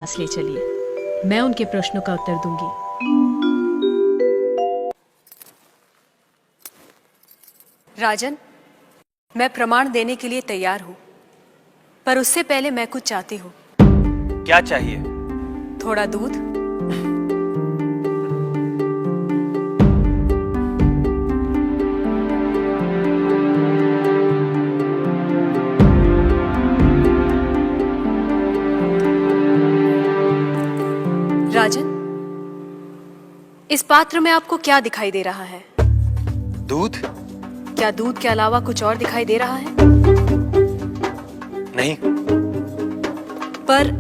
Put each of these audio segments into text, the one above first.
पास ले चलिए, मैं उनके प्रश्नों का उत्तर दूंगी। राजन, मैं प्रमाण देने के लिए तैयार हूं, पर उससे पहले मैं कुछ चाहती हूं। क्या चाहिए? थोड़ा दूध। राजन, इस पात्र में आपको क्या दिखाई दे रहा है? दूध? क्या दूध के अलावा कुछ और दिखाई दे रहा है? नहीं। पर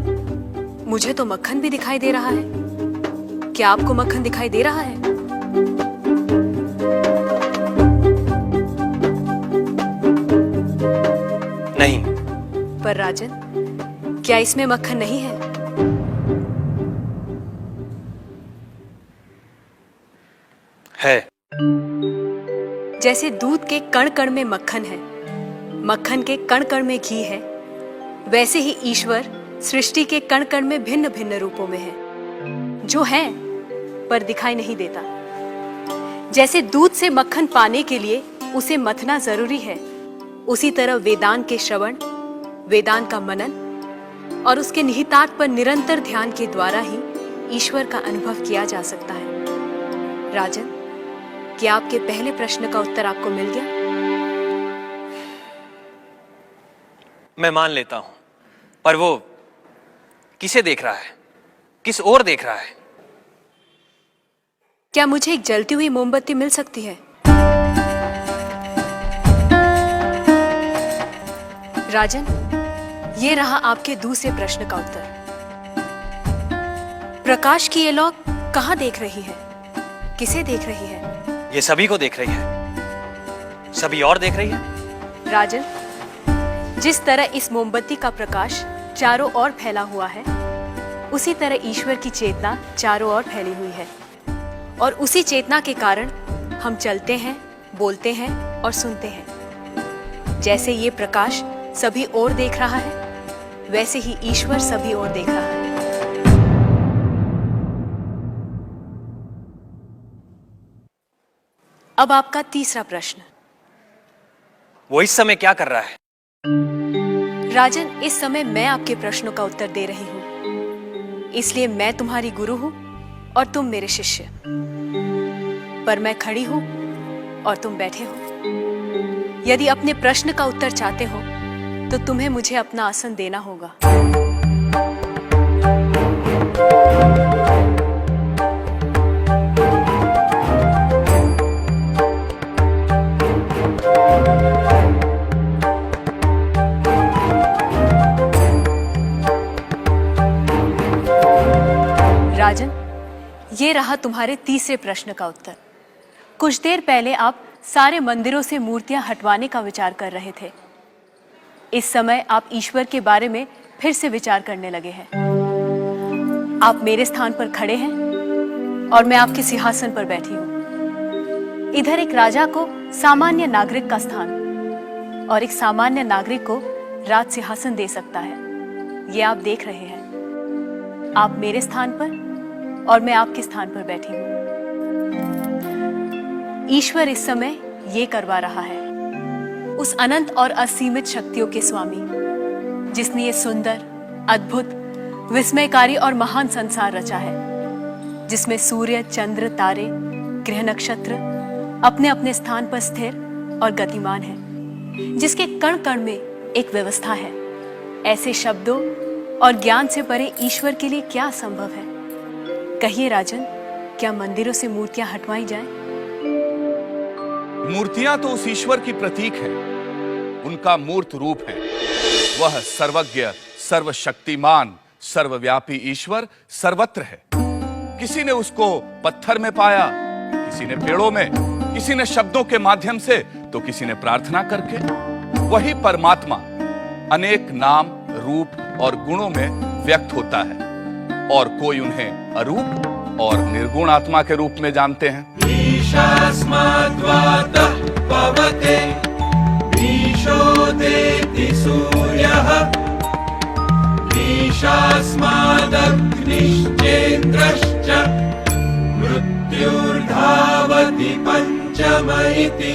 मुझे तो मक्खन भी दिखाई दे रहा है। क्या आपको मक्खन दिखाई दे रहा है? नहीं। पर राजन, क्या इसमें मक्खन नहीं है? है। जैसे दूध के कण कण में मक्खन है, मक्खन के कण कण में घी है, वैसे ही ईश्वर सृष्टि के कण कण में भिन्न भिन्न रूपों में है, जो है पर दिखाई नहीं देता। जैसे दूध से मक्खन पाने के लिए उसे मथना जरूरी है, उसी तरह वेदांत के श्रवण, वेदांत का मनन और उसके निहितार्थ पर निरंतर ध्यान के द्वारा ही ईश्वर का अनुभव किया जा सकता है। राजन, क्या आपके पहले प्रश्न का उत्तर आपको मिल गया? मैं मान लेता हूं, पर वो किसे देख रहा है? किस ओर देख रहा है? क्या मुझे एक जलती हुई मोमबत्ती मिल सकती है? राजन, ये रहा आपके दूसरे प्रश्न का उत्तर। प्रकाश की ये लौ कहां देख रही है? किसे देख रही है? ये सभी को देख रही है। सभी और देख रही है। राजन, जिस तरह इस मोमबत्ती का प्रकाश चारों ओर फैला हुआ है, उसी तरह ईश्वर की चेतना चारों ओर फैली हुई है, और उसी चेतना के कारण हम चलते हैं, बोलते हैं और सुनते हैं। जैसे ये प्रकाश सभी ओर देख रहा है, वैसे ही ईश्वर सभी ओर देख रहा है। अब आपका तीसरा प्रश्न। वो इस समय क्या कर रहा है? राजन, इस समय मैं आपके प्रश्नों का उत्तर दे रही हूं, इसलिए मैं तुम्हारी गुरु हूं और तुम मेरे शिष्य। पर मैं खड़ी हूं और तुम बैठे हो। यदि अपने प्रश्न का उत्तर चाहते हो तो तुम्हें मुझे अपना आसन देना होगा। राजन, ये रहा तुम्हारे तीसरे प्रश्न का उत्तर। कुछ देर पहले आप सारे मंदिरों से मूर्तियां हटवाने का विचार कर रहे थे। इस समय आप ईश्वर के बारे में फिर से विचार करने लगे हैं। आप मेरे स्थान पर खड़े हैं और मैं आपके सिंहासन पर बैठी हूं। इधर एक राजा को सामान्य नागरिक का स्थान और एक सामान्य नागरिक को राज सिंहासन दे सकता है। ये आप देख रहे हैं। आप मेरे स्थान पर और मैं आपके स्थान पर बैठी हूं। ईश्वर इस समय ये करवा रहा है। उस अनंत और असीमित शक्तियों के स्वामी, जिसने ये सुंदर, अद्भुत, विस्मयकारी और महान संसार रचा है, जिसमें सूर्य, चंद्र, तारे, ग्रह, नक्षत्र अपने अपने स्थान पर स्थिर और गतिमान है, जिसके कण कण में एक व्यवस्था है। ऐसे शब्दों और ज्ञान से परे ईश्वर के लिए क्या संभव है? कहिए राजन, क्या मंदिरों से मूर्तियां हटवाई जाएं? मूर्तियां तो उस ईश्वर की प्रतीक है, उनका मूर्त रूप है। वह सर्वज्ञ, सर्वशक्तिमान, सर्वव्यापी ईश्वर सर्वत्र है। किसी ने उसको पत्थर में पाया, किसी ने पेड़ों में, किसी ने शब्दों के माध्यम से, तो किसी ने प्रार्थना करके। वही परमात्मा अनेक नाम, रूप और गुणों में व्यक्त होता है, और कोई उन्हें अरूप और निर्गुण आत्मा के रूप में जानते हैं। ईशास्माद्वातः पवते ईशो देति सूर्यः ईशास्मादग्निश्चेन्द्रश्च मृत्युर्धावति पञ्चम इति